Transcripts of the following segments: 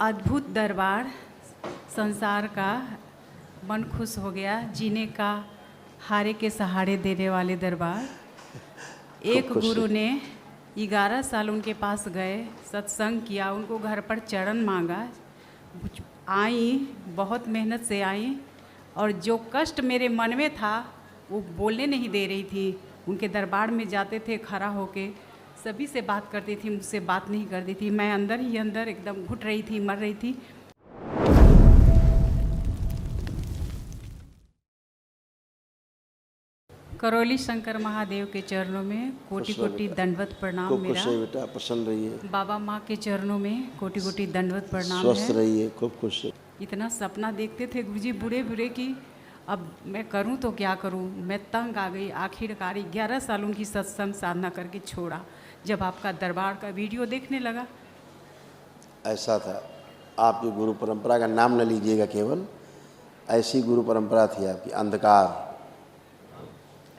अद्भुत दरबार, संसार का मन खुश हो गया, जीने का हारे के सहारे देने वाले दरबार। एक गुरु ने 11 साल उनके पास गए, सत्संग किया, उनको घर पर चरण मांगा, आई, बहुत मेहनत से आई, और जो कष्ट मेरे मन में था वो बोलने नहीं दे रही थी। उनके दरबार में जाते थे, खड़ा होके सभी से बात करती थी, मुझसे बात नहीं करती थी। मैं अंदर ही अंदर एकदम घुट रही थी, मर रही थी। करौली शंकर महादेव के चरणों में कोटि कोटि दंडवत प्रणाम। मेरा बेटा प्रसन्न रहिए। बाबा माँ के चरणों में कोटि कोटि दंडवत प्रणाम। स्वस्थ रहिए, खूब खुश है। इतना सपना देखते थे गुरुजी बूढ़े बूढ़े की, अब मैं करूं तो क्या करूं। मैं तंग आ गई। आखिरकार 11 साल उनकी सत्संग साधना करके छोड़ा। जब आपका दरबार का वीडियो देखने लगा, ऐसा था। आपकी गुरु परंपरा का नाम न लीजिएगा, केवल ऐसी गुरु परंपरा थी आपकी। अंधकार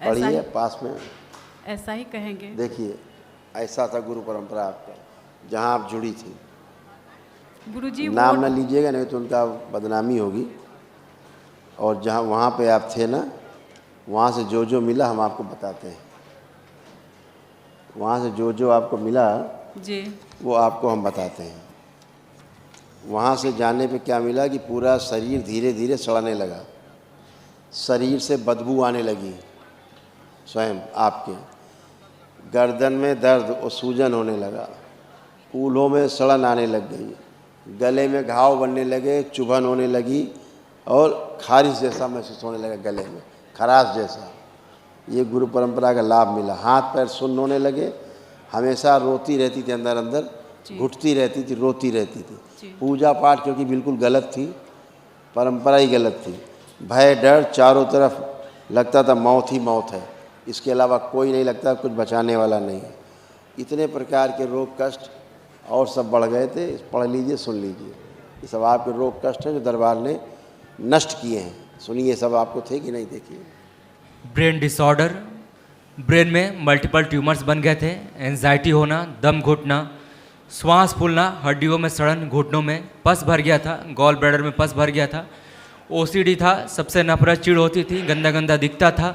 पढ़िए पास में, ऐसा ही कहेंगे। देखिए ऐसा था गुरु परंपरा आपका, जहाँ आप जुड़ी थी। गुरुजी नाम न लीजिएगा, नहीं तो उनका बदनामी होगी। और जहाँ वहाँ पे आप थे ना, वहाँ से जो जो मिला हम आपको बताते हैं। वहाँ से जो जो आपको मिला जी, वो आपको हम बताते हैं। वहाँ से जाने पे क्या मिला कि पूरा शरीर धीरे धीरे सड़ने लगा, शरीर से बदबू आने लगी, स्वयं आपके गर्दन में दर्द और सूजन होने लगा, कूल्हों में सड़न आने लग गई, गले में घाव बनने लगे, चुभन होने लगी और खारिश जैसा महसूस होने लगा, गले में खराश जैसा। ये गुरु परंपरा का लाभ मिला। हाथ पैर सुन्न होने लगे, हमेशा रोती रहती थी, अंदर अंदर घुटती रहती थी, रोती रहती थी। पूजा पाठ क्योंकि बिल्कुल गलत थी, परंपरा ही गलत थी। भय डर चारों तरफ, लगता था मौत ही मौत है, इसके अलावा कोई नहीं लगता, कुछ बचाने वाला नहीं है। इतने प्रकार के रोग कष्ट और सब बढ़ गए थे। पढ़ लीजिए, सुन लीजिए, ये सब आपके रोग कष्ट हैं जो दरबार ने नष्ट किए हैं। सुनिए, सब आपको थे कि नहीं? देखिए, ब्रेन डिसऑर्डर, ब्रेन में मल्टीपल ट्यूमर्स बन गए थे, एंजाइटी होना, दम घुटना, श्वास फूलना, हड्डियों में सड़न, घुटनों में पस भर गया था, गॉल ब्लैडर में पस भर गया था, ओसीडी था, सबसे नफरत चिड़ होती थी, गंदा गंदा दिखता था,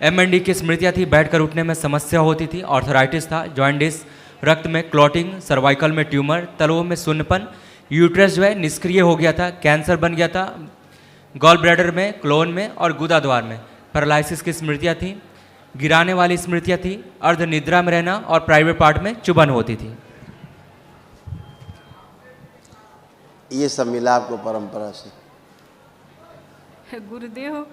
एमएनडी की स्मृतियाँ थी, बैठकर उठने में समस्या होती थी, ऑर्थराइटिस था, जॉइंटिस, रक्त में क्लॉटिंग, सर्वाइकल में ट्यूमर, तलवों में सुन्नपन, यूट्रस जो है निष्क्रिय हो गया था, कैंसर बन गया था, गॉल ब्लैडर में, क्लोन में और गुदा द्वार में पैरालिसिस की स्मृतियाँ थी, गिराने वाली स्मृतियाँ थी, अर्ध निद्रा में रहना और प्राइवेट पार्ट में चुभन होती थी। ये सब मिला आपको परंपरा से। गुरुदेव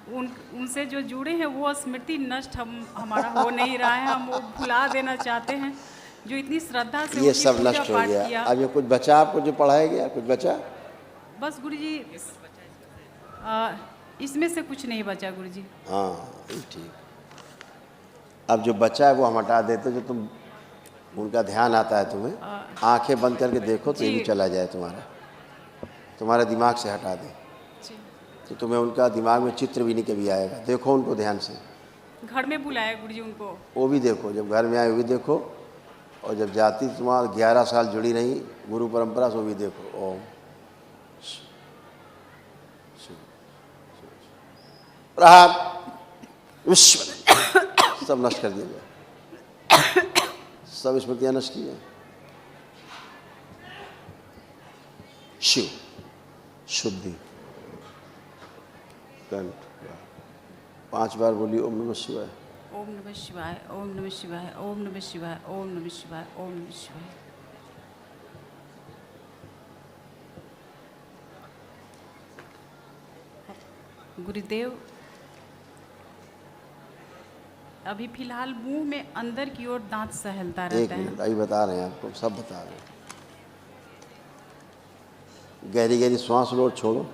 उनसे जो जुड़े हैं वो स्मृति नष्ट हमारा हो नहीं रहा है। हम वो भुला देना चाहते हैं जो इतनी श्रद्धा से ये सब नष्ट हो गया। अब ये कुछ बचा आपको जो पढ़ाया गया? कुछ बचा? बस गुरुजी, इसमें से कुछ नहीं बचा गुरुजी। हाँ, ठीक। अब जो बचा है वो हम हटा देते, जो तुम उनका ध्यान आता है तुम्हें, आंखें बंद करके देखो तो ये भी चला जाए, तुम्हारे दिमाग से हटा दे, तो तुम्हें उनका दिमाग में चित्र भी नहीं कभी आएगा। देखो उनको ध्यान से। घर में बुलाया गुरुजी उनको, वो भी देखो, जब घर में आए वो भी देखो, और जब जाती तुम्हारा 11 साल जुड़ी रही गुरु परंपरा से, वो भी देखो। ओम प्रहार विश्व सब नष्ट कर दिया गया, सब स्मृतियाँ नष्ट की हैं। शिव शुद्धि कंठ 5 बार बोलिए, ओम नमः शिवाय, ओम नमः शिवाय, ओम नमः शिवाय, ओम नमः शिवाय, ओम नमः शिवाय, ओम नमः शिवाय। गुरुदेव, अभी फिलहाल मुंह में अंदर की ओर दांत सहलता रहता है। अभी बता रहे हैं आपको, सब बता रहे हैं। गहरी गहरी श्वास लो, छोड़ो,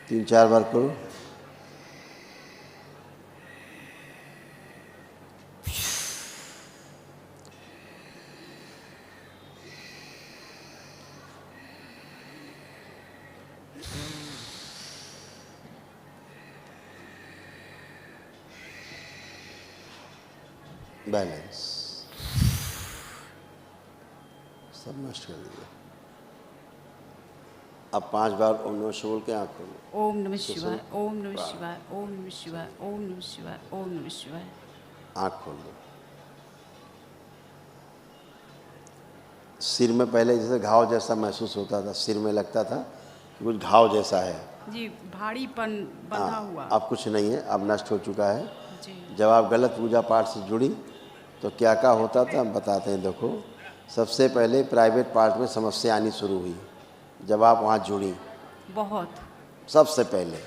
3-4 बार करो। बैलेंस। सब नष्ट कर दिया। अब 5 बार ओम नमः शिवाय बोल के आँख खोलो। ओम नमः शिवाय, ओम नमः शिवाय, ओम नमः शिवाय, ओम नमः शिवाय, ओम नमः शिवाय। आँख खोल दो। सिर में पहले जैसे घाव जैसा महसूस होता था, सिर में लगता था कि कुछ घाव जैसा है। जी, भारीपन बंधा हुआ। अब कुछ नहीं है, अब नष्ट हो चुका है। जी जब आप गलत पूजा पाठ से जुड़ी तो क्या क्या होता था हम बताते हैं। देखो, सबसे पहले प्राइवेट पार्ट में समस्या आनी शुरू हुई जब आप वहाँ जुड़ी, बहुत। सबसे पहले।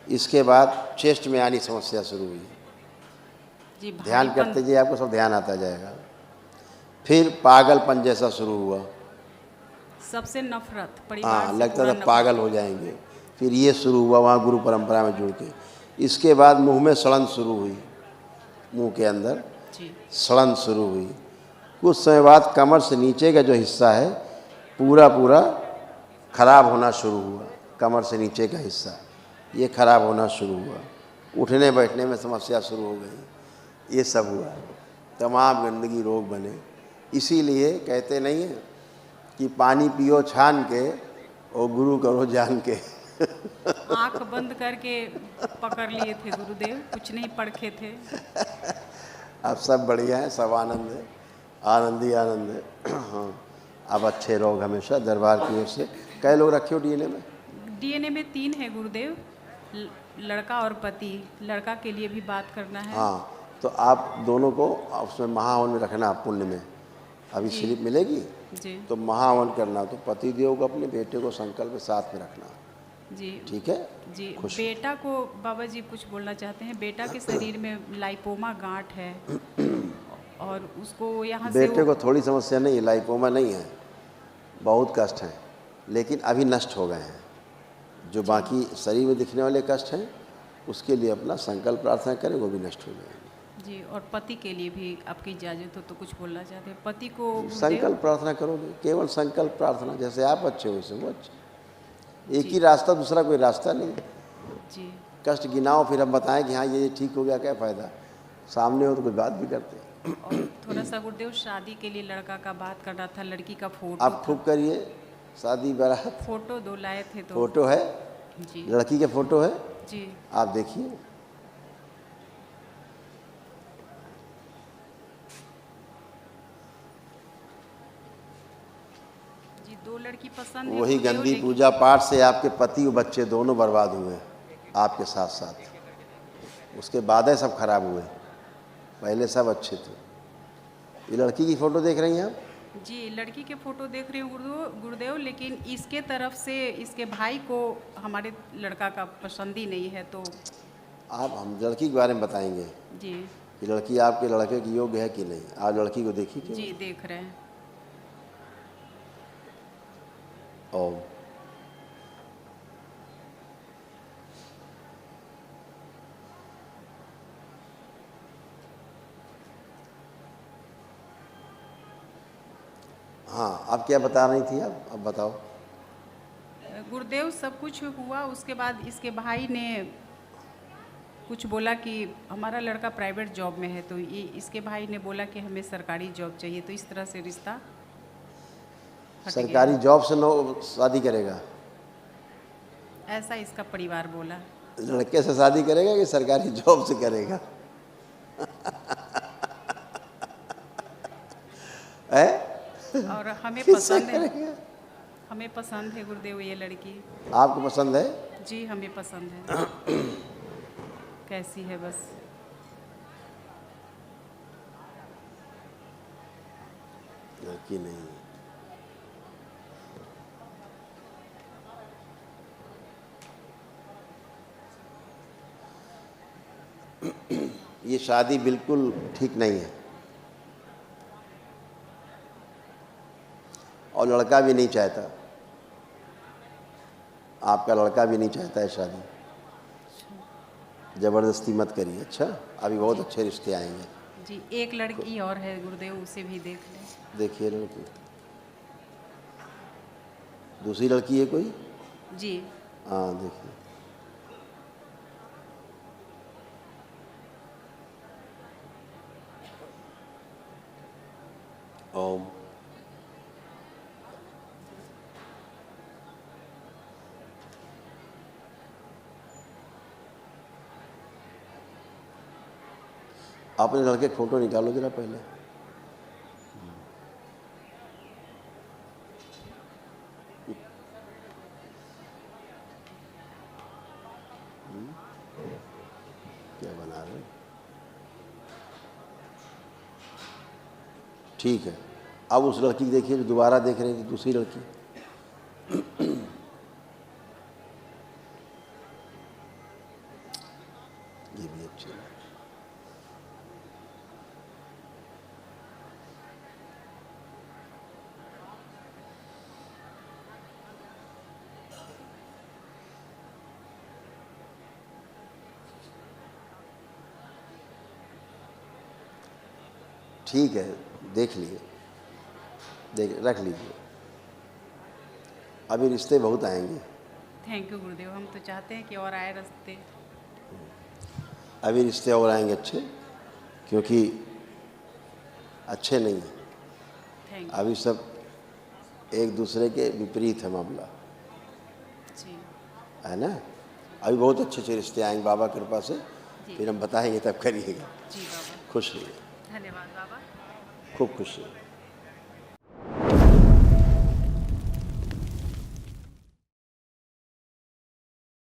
इसके बाद चेस्ट में आनी समस्या शुरू हुई। जी, ध्यान भारीपन। करते जाइए, आपको सब ध्यान आता जाएगा। फिर पागलपन जैसा शुरू हुआ। सबसे नफरत, परिवार हाँ, से लगता पूरा था नफरत। पागल हो जाएंगे। फिर ये शुरू हुआ वहाँ गुरु परंपरा में जुड़ के। इसके बाद मुंह में सड़न शुरू हुई, मुंह के अंदर जी सड़न शुरू हुई। कुछ समय बाद कमर से नीचे का जो हिस्सा है पूरा पूरा खराब होना शुरू हुआ। कमर से नीचे का हिस्सा ये खराब होना शुरू हुआ। उठने बैठने में समस्या शुरू हो गई। ये सब हुआ, तमाम गंदगी रोग बने। इसीलिए कहते नहीं है कि पानी पियो छान के और गुरु करो जान के। आंख बंद करके पकड़ लिए थे गुरुदेव, कुछ नहीं पढ़े थे। अब सब बढ़िया है, सब आनंद है, आनंद ही आनंद है। हाँ, अब अच्छे रहो हमेशा दरबार की ओर से। कई लोग रखे हो डीएनए में? डीएनए में 3 है गुरुदेव, लड़का और पति। लड़का के लिए भी बात करना है। हाँ, तो आप दोनों को उसमें महावन में रखना, पुण्य में। अभी जी। स्लिप मिलेगी जी तो महावन करना। तो पति देव को अपने बेटे को संकल्प के साथ में रखना, जी ठीक है? जी। खुश। बेटा को बाबा जी कुछ बोलना चाहते हैं। बेटा के शरीर में लाइपोमा गांठ है और उसको यहाँ से बेटे को थोड़ी समस्या नहीं है, लाइपोमा नहीं है, बहुत कष्ट हैं, लेकिन अभी नष्ट हो गए हैं। जो बाकी शरीर में दिखने वाले कष्ट हैं उसके लिए अपना संकल्प प्रार्थना करें, वो भी नष्ट हो जाएंगे। जी, और पति के लिए भी आपकी इजाज़त हो तो कुछ बोलना चाहते हैं। पति को गुरुदेव। संकल्प प्रार्थना करोगे, केवल संकल्प प्रार्थना। जैसे आप अच्छे हो वैसे वो अच्छे। एक ही रास्ता, दूसरा कोई रास्ता नहीं। जी कष्ट गिनाओ, फिर हम बताएं कि हाँ ये ठीक हो गया, क्या फ़ायदा। सामने हो तो कोई बात भी करते हैं। और थोड़ा सा गुरुदेव, शादी के लिए लड़का का बात करना था, लड़की का फोटो आप था। खूब करिए, शादी बारात फोटो 2 लाए थे तो। फोटो है, जी लड़की के फोटो है, जी आप देखिए। जी, 2 लड़की पसंद है वही गुरुदेव, गंदी लेकिन- पूजा पाठ से आपके पति और बच्चे दोनों बर्बाद हुए, आपके साथ साथ। उसके बाद है सब खराब हुए, पहले सब अच्छे थे। ये लड़की की फ़ोटो देख रही हैं आप? जी, लड़की के फोटो देख रही हूँ गुरुदेव, लेकिन इसके तरफ से इसके भाई को हमारे लड़का का पसंद ही नहीं है। तो आप हम लड़की के बारे में बताएंगे जी कि लड़की आपके लड़के की योग्य है कि नहीं। आप लड़की को देखिए क्यों? जी देख रहे हैं। ओम। हाँ, आप क्या बता रही थी? आप अब बताओ। गुरुदेव, सब कुछ हुआ, उसके बाद इसके भाई ने कुछ बोला कि हमारा लड़का प्राइवेट जॉब में है, तो ये इसके भाई ने बोला कि हमें सरकारी जॉब चाहिए, तो इस तरह से रिश्ता हट गया। सरकारी जॉब से नो शादी करेगा? ऐसा इसका परिवार बोला। लड़के से शादी करेगा कि सरकारी जॉब से करेगा? है? और हमें किससे पसंद है, करेगा? हमें पसंद है गुरुदेव ये लड़की। आपको पसंद है? जी, हमें पसंद है। कैसी है बस। लड़की नहीं। ये शादी बिल्कुल ठीक नहीं है और लड़का भी नहीं चाहता, आपका लड़का भी नहीं चाहता है शादी। ज़बरदस्ती मत करिए, अच्छा? अभी बहुत अच्छे रिश्ते आएंगे। जी, एक लड़की और है गुरुदेव, उसे भी देख लें। देखिए लड़की, दूसरी लड़की है कोई? जी हाँ देखिए। ओम। अपने लड़के की फ़ोटो निकालो जरा पहले। क्या बना रहे हो? ठीक है, अब उस लड़की की देखिए जो दोबारा देख रही थी, दूसरी लड़की। ये भी अच्छी है। ठीक है, देख लिए, देख रख लीजिए। अभी रिश्ते बहुत आएंगे। थैंक यू गुरुदेव, हम तो चाहते हैं कि और आए रास्ते। अभी रिश्ते और आएंगे अच्छे, क्योंकि अच्छे नहीं हैं थैंक यू अभी, सब एक दूसरे के विपरीत है मामला, जी। है ना। अभी बहुत अच्छे अच्छे रिश्ते आएंगे बाबा की कृपा से, जी। फिर हम बताएंगे, तब करिएगा। जी बाबा, खुश रहिए, धन्यवाद बाबा। खूब खुश रहिए।